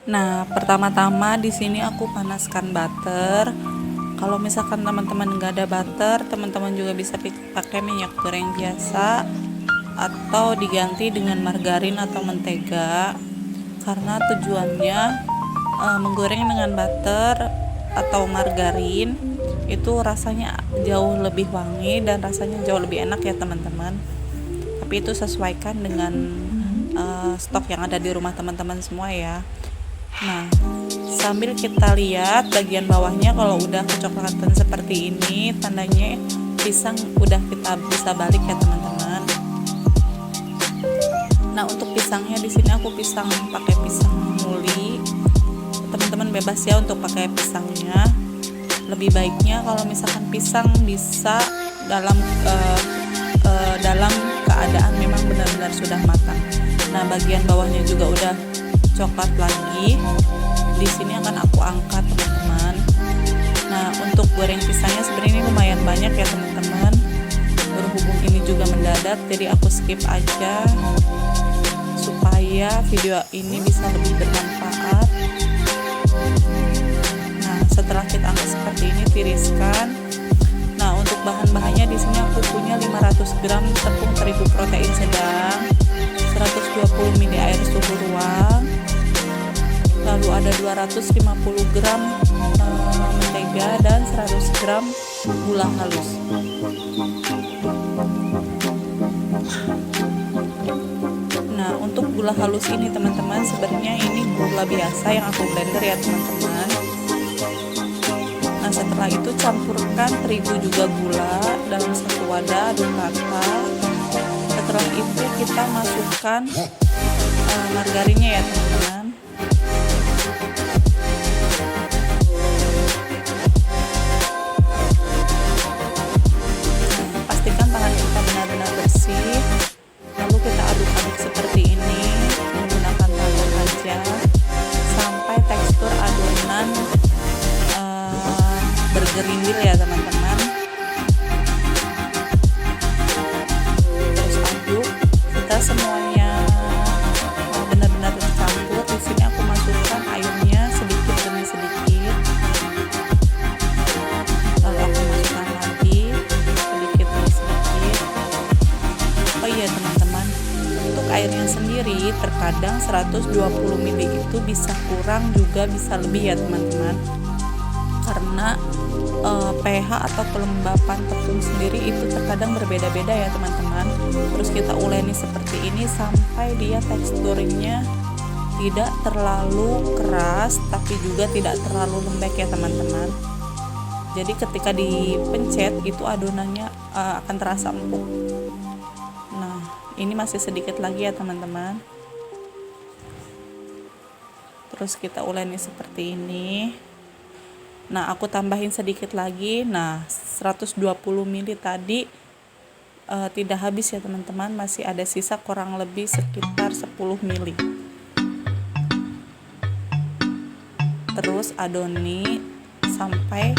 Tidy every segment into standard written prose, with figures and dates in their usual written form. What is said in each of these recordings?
Nah, pertama-tama di sini aku panaskan butter. Kalau misalkan teman-teman nggak ada butter, teman-teman juga bisa pakai minyak goreng biasa atau diganti dengan margarin atau mentega. Karena tujuannya menggoreng dengan butter atau margarin itu rasanya jauh lebih wangi dan rasanya jauh lebih enak ya teman-teman. Tapi itu sesuaikan dengan stok yang ada di rumah teman-teman semua ya. Nah, sambil kita lihat bagian bawahnya kalau udah kecoklatan seperti ini, tandanya pisang udah kita bisa balik ya teman-teman. Nah, untuk pisangnya di sini aku pakai pisang muli. Teman-teman bebas ya untuk pakai pisangnya. Lebih baiknya kalau misalkan pisang bisa dalam keadaan memang benar-benar sudah matang. Nah, bagian bawahnya juga udah coklat lagi. Di sini akan aku angkat teman-teman. Nah, untuk goreng pisangnya sebenarnya ini lumayan banyak ya teman-teman. Berhubung ini juga mendadak, jadi aku skip aja supaya video ini bisa lebih bermanfaat. Nah, setelah kita angkat seperti ini, tiriskan. Nah, untuk bahan-bahannya di sini aku punya 500 gram tepung terigu protein sedang, 120 ml air suhu ruang, lalu ada 250 gram mentega dan 100 gram gula halus. Nah, untuk gula halus ini teman-teman, sebenarnya ini gula biasa yang aku blender ya teman-teman. Nah, setelah itu campurkan terigu juga gula dalam satu wadah, aduk rata. Setelah itu kita masukkan margarinnya ya teman-teman. Pastikan tangan kita benar-benar bersih. Lalu kita aduk-aduk seperti ini menggunakan tangan aja sampai tekstur adonan bergerindil ya teman-teman. Terus aduk kita semuanya benar-benar tercampur. Di sini aku masukkan airnya sedikit demi sedikit. Lalu aku masukkan lagi sedikit demi sedikit. Oh iya teman-teman, untuk airnya sendiri terkadang 120 ml itu bisa kurang juga bisa lebih ya teman-teman. Karena pH atau kelembapan tepung sendiri itu terkadang berbeda-beda ya teman-teman. Terus kita uleni seperti ini sampai dia teksturnya tidak terlalu keras tapi juga tidak terlalu lembek ya teman-teman. Jadi ketika dipencet itu adonannya akan terasa empuk. Nah, ini masih sedikit lagi ya teman-teman. Terus kita uleni seperti ini. Nah, aku tambahin sedikit lagi. Nah, 120 ml tadi tidak habis ya teman-teman, masih ada sisa kurang lebih sekitar 10 ml. Terus adoni sampai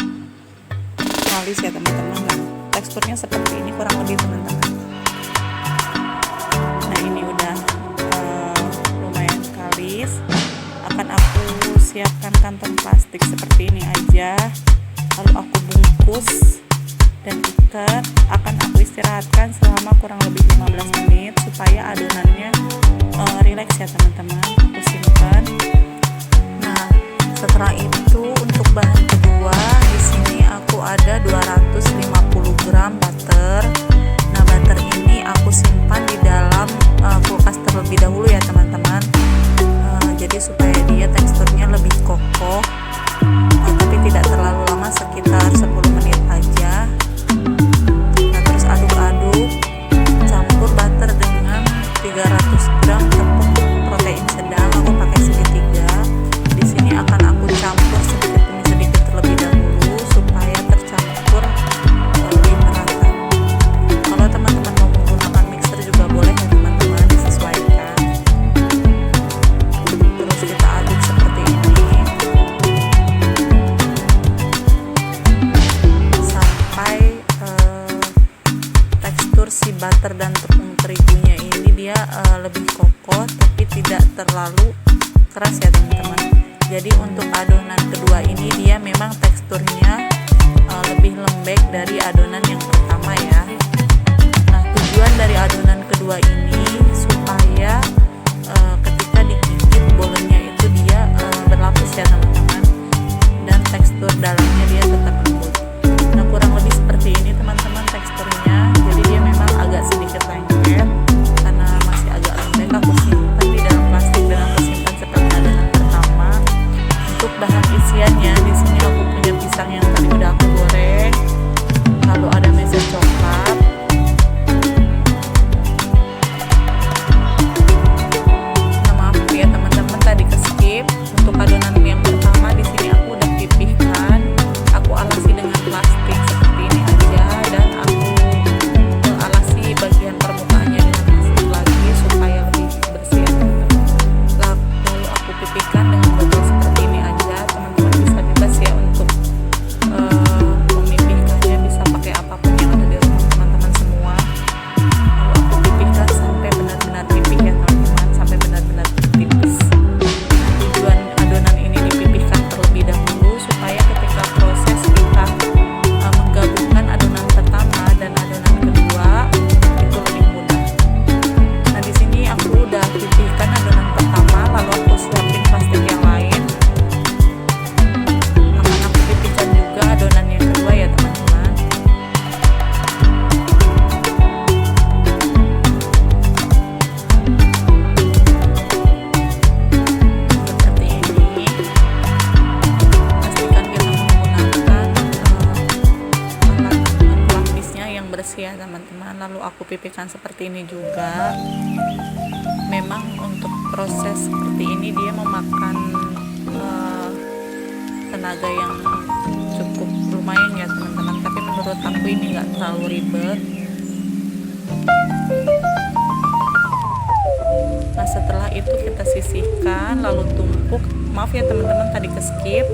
halus ya teman-teman. Nah, teksturnya seperti ini kurang lebih teman-teman. Nah, ini udah lumayan kalis. Akan aku siapkan kantong plastik seperti ini aja, lalu aku bungkus dan ikat. Akan aku istirahatkan selama kurang lebih 15 menit supaya adonannya rileks ya teman-teman. Aku simpan. Nah, setelah itu untuk bahan kedua di sini aku ada 250 gram butter. Nah, butter ini aku simpan di dalam kulkas terlebih dahulu ya teman-teman. Jadi supaya dia teksturnya lebih kokoh, tapi tidak terlalu lama, sekitar 10 menit aja. Nah, terus aduk-aduk, campur butter dengan 300 gram tepung protein sedang. Aku pakai segitiga. Di sini akan aku campur sedikit demi sedikit terlebih dahulu supaya tercampur lebih merata. Kalau teman-teman mau menggunakan mixer juga boleh ya teman-teman, disesuaikan. Terus kita aduk seperti ini sampai tekstur si butter dan tepung terigunya ini dia lebih kokoh tapi tidak terlalu keras ya teman-teman. Jadi untuk adonan kedua ini dia memang teksturnya lebih lembek dari adonan yang pertama ya. Nah, tujuan dari adonan kedua ini supaya ketika digigit bolanya itu dia berlapis ya teman-teman, dan tekstur dalamnya dia tetap lembut. Nah, kurang lebih seperti ini teman-teman teksturnya. Jadi dia memang agak sedikit lengket karena masih agak lembek. Aku simpan di dalam plastik dan aku simpan seperti adonan pertama. Untuk bahan isiannya di sini aku punya pisang yang tadi udah aku goreng, lalu ada meses coklat, nah maaf ya teman-teman tadi ke skip. Untuk adonan yang pertama di sini aku udah pipihkan, aku alasi dengan plastik seperti ini aja, dan aku alasi bagian permukaannya dengan plastik lagi supaya lebih bersih ya teman-teman. Lalu aku pipihkan dengan botol seperti ini aja. Teman-teman bisa bebas ya untuk memipihkannya, bisa pakai apapun yang ada di rumah teman-teman semua. Lalu aku pipihkan sampai benar-benar tipis ya teman-teman, sampai benar-benar tipis. Tujuan adonan ini dipipihkan terlebih dahulu supaya ketika proses kita menggabungkan adonan pertama dan adonan kedua itu lebih mudah. Nah, di sini aku udah pipihkan adonan pertama, lalu aku siapin plastik yang lain. Akan aku pipihkan juga adonan yang kedua ya teman-teman. Seperti ini. Pastikan kita menggunakan alat pelapisnya yang bersih ya teman-teman. Lalu aku pipihkan seperti ini juga. Memang untuk proses seperti ini dia memakan tenaga yang cukup lumayan ya teman-teman, tapi menurut aku ini nggak terlalu ribet. Nah, setelah itu kita sisihkan lalu tumpuk. Maaf ya teman-teman tadi ke skip.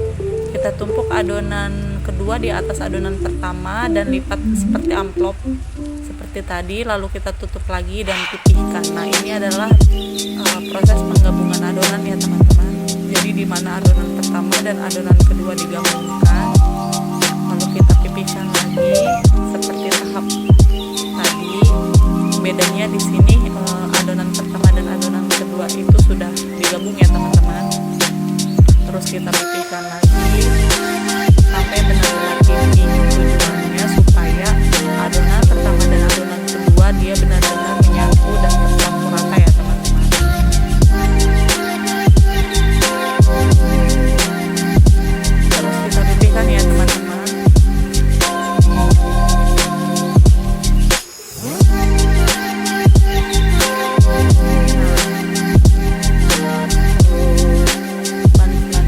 Kita tumpuk adonan kedua di atas adonan pertama dan lipat seperti amplop seperti tadi, lalu kita tutup lagi dan pipihkan. Nah, ini adalah proses penggabungan adonan ya teman-teman. Jadi di mana adonan pertama dan adonan kedua digabungkan, lalu kita pipihkan lagi seperti tahap tadi. Bedanya di sini adonan pertama dan adonan kedua itu sudah digabung ya teman-teman. Terus kita pipihkan lagi sampai benar-benar tipis. Tujuannya supaya adonan pertama dan adonan kedua dia benar-benar menyatu dan tercampur rata ya teman-teman. Terus kita pipihkan ya teman-teman. Pelan-pelan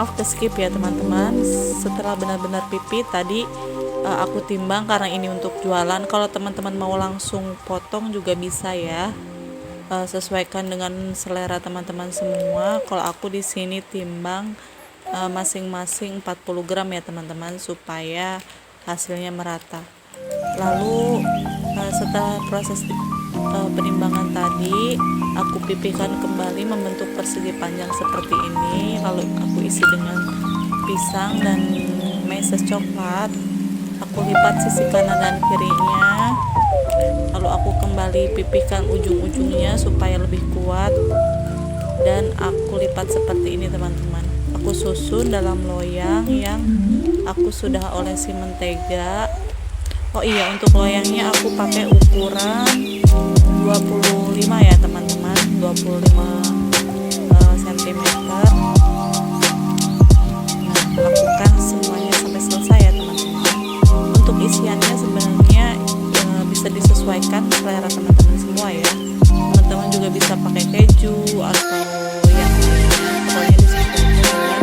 maaf ke skip ya teman-teman. Setelah benar-benar pipih tadi aku timbang karena ini untuk jualan. Kalau teman-teman mau langsung potong juga bisa ya. Sesuaikan dengan selera teman-teman semua. Kalau aku di sini timbang masing-masing 40 gram ya teman-teman, supaya hasilnya merata. Lalu setelah proses penimbangan tadi, aku pipihkan kembali membentuk persegi panjang seperti ini. Lalu aku isi dengan pisang dan meses coklat. Aku lipat sisi kanan dan kirinya. Lalu aku kembali pipihkan ujung-ujungnya supaya lebih kuat, dan aku lipat seperti ini teman-teman. Aku susun dalam loyang yang aku sudah olesi mentega. Oh iya, untuk loyangnya aku pakai ukuran 25 ya teman-teman, 25 cm. Nah, lakukan semuanya sampai selesai ya teman-teman. Untuk isiannya sebenarnya bisa disesuaikan selera teman-teman semua ya. Teman-teman juga bisa pakai keju atau yang lainnya, pokoknya disesuaikan dengan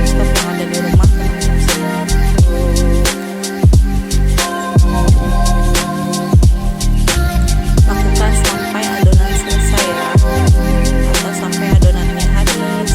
stok yang ada di rumah teman-teman semua. Lakukan sampai adonan selesai ya, atau sampai adonannya habis.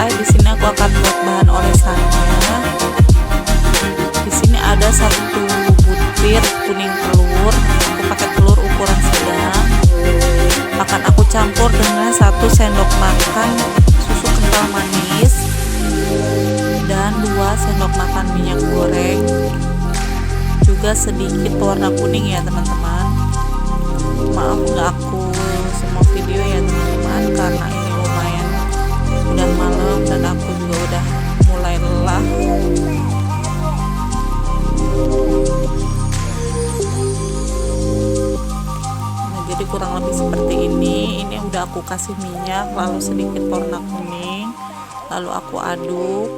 Di sini aku akan buat bahan olesannya. Di sini ada 1 butir kuning telur. Aku pakai telur ukuran sedang. Akan aku campur dengan 1 sendok makan susu kental manis dan 2 sendok makan minyak goreng. Juga sedikit pewarna kuning ya teman-teman. Maaf nggak aku semua video ya teman-teman, karena ini lumayan udah malam dan aku juga udah mulai lelah. Nah, jadi kurang lebih seperti ini. Ini udah aku kasih minyak, lalu sedikit pewarna kuning, lalu aku aduk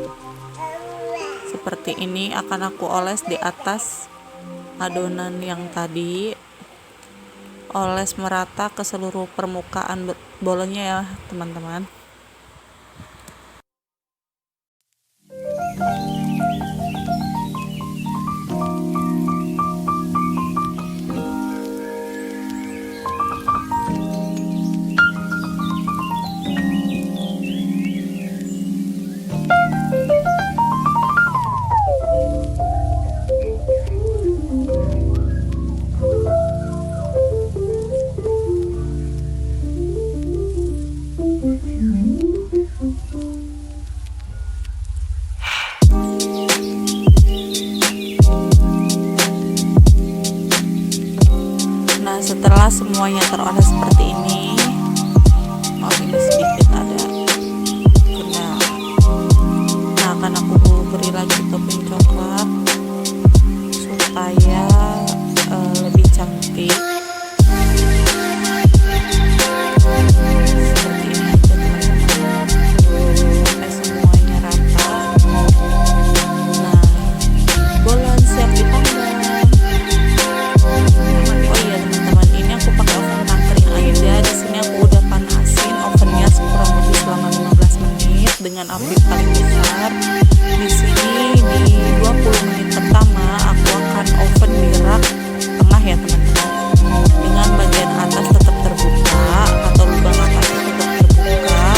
seperti ini. Akan aku oles di atas adonan yang tadi, oles merata ke seluruh permukaan bolanya ya teman-teman. Nah, setelah semuanya terolah seperti ini, ini sedikit ada kena. Nah, akan aku beri lagi topping coklat supaya lebih cantik. Seperti ini aja teman-teman, sampai semuanya rata. Nah, bolan siap dipanggang. Oh iya teman-teman, ini aku pakai oven tangkring dengan api paling besar. Di sini di 20 menit pertama aku akan oven di rak tengah ya teman-teman, dengan bagian atas tetap terbuka atau lubang atasnya tetap terbuka.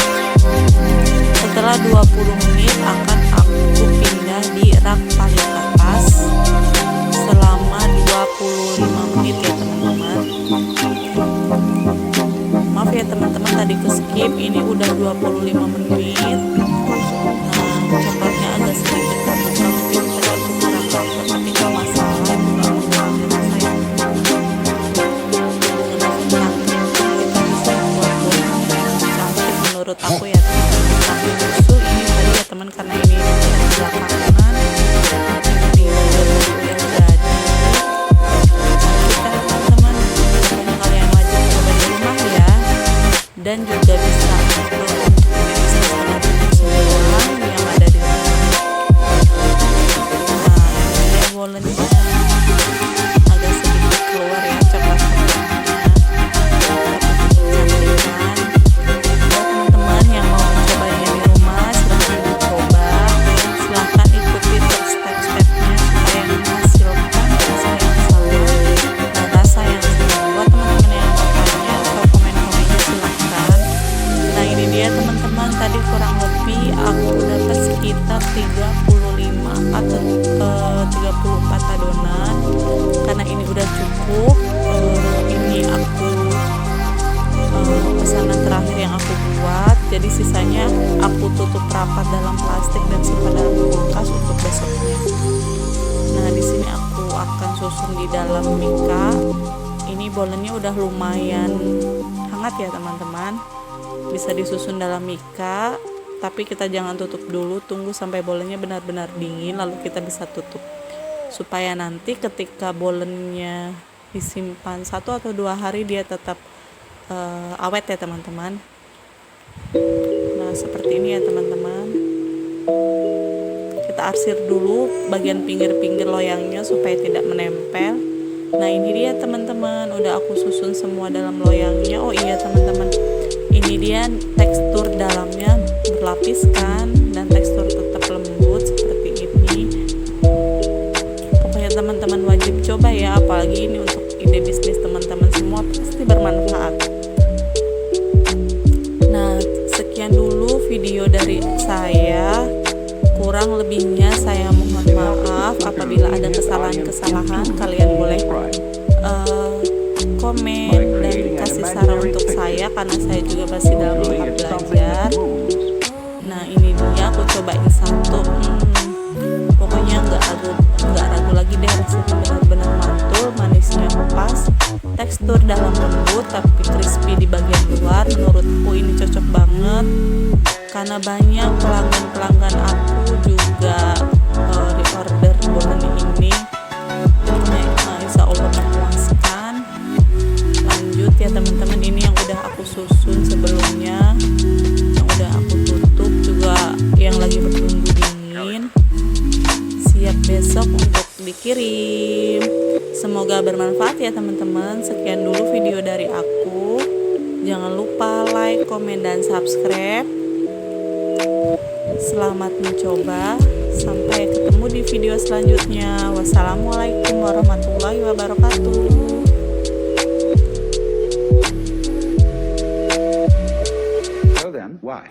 Setelah 20 menit akan aku pindah di rak paling atas selama 25 menit ya teman-teman. Maaf ya teman-teman tadi ke skip, ini udah 25 menit. Nah, coklatnya agak sedikit terbuka, mungkin kita cukup rata, tapi gak masalah, itu gak masalah saya. Dengan kita bisa buat cantik menurut aku ya teman-teman. Tapi susul ini tadi ya teman, karena ini belakangan di yang jadi. Dan juga bisa upload untuk bisnis semua yang ada di rumah. Nah, ini walletnya agak sedikit keluar ya coklat-coklatnya, tapi buat teman-teman yang mau mencobanya di rumah, silahkan dicoba, silahkan ikuti step-stepnya supaya menghasilkan rasa yang sama dan rasa yang sama. Buat teman-teman yang mau tanya atau komen-komennya silahkan. Nah ini dia teman-teman, tadi kurang lebih aku dapat sekitar 35 atau 34 adonan, karena ini udah cukup. Ini aku pesanan terakhir yang aku buat, jadi sisanya aku tutup rapat dalam plastik dan simpan dalam kulkas untuk besoknya. Nah di sini aku akan susun di dalam mika. Ini bolennya udah lumayan hangat ya teman-teman, bisa disusun dalam mika, tapi kita jangan tutup dulu, tunggu sampai bolennya benar-benar dingin lalu kita bisa tutup, supaya nanti ketika bolennya disimpan 1 atau 2 hari dia tetap awet ya teman-teman. Nah seperti ini ya teman-teman, kita arsir dulu bagian pinggir-pinggir loyangnya supaya tidak menempel. Nah ini dia teman-teman, udah aku susun semua dalam loyangnya. Oh iya teman-teman, ini dia tekstur dalamnya berlapiskan dan tekstur tetap lembut seperti ini. Pokoknya teman-teman wajib coba ya, apalagi ini untuk ide bisnis teman-teman semua, pasti bermanfaat. Nah sekian dulu video dari saya, kurang lebihnya saya mohon maaf. Apabila ada kesalahan-kesalahan, kalian boleh komen dan kasih saran untuk saya, karena saya juga masih dalam tahap belajar. Nah ini dia aku cobain satu, pokoknya nggak ragu lagi deh, rasanya benar-benar mantul, manisnya pas, tekstur dalam lembut tapi crispy di bagian luar. Menurutku ini cocok banget, karena banyak pelanggan aku juga reorder bolen ini. Insya Allah memuaskan. Lanjut ya teman-teman, ini yang udah aku susun sebelumnya, yang udah aku tutup juga, yang lagi bertunggu dingin, siap besok untuk dikirim. Semoga bermanfaat ya teman-teman. Sekian dulu video dari aku, jangan lupa like, komen, dan subscribe. Selamat mencoba, sampai ketemu di video selanjutnya. Wassalamualaikum warahmatullahi wabarakatuh. So then, why?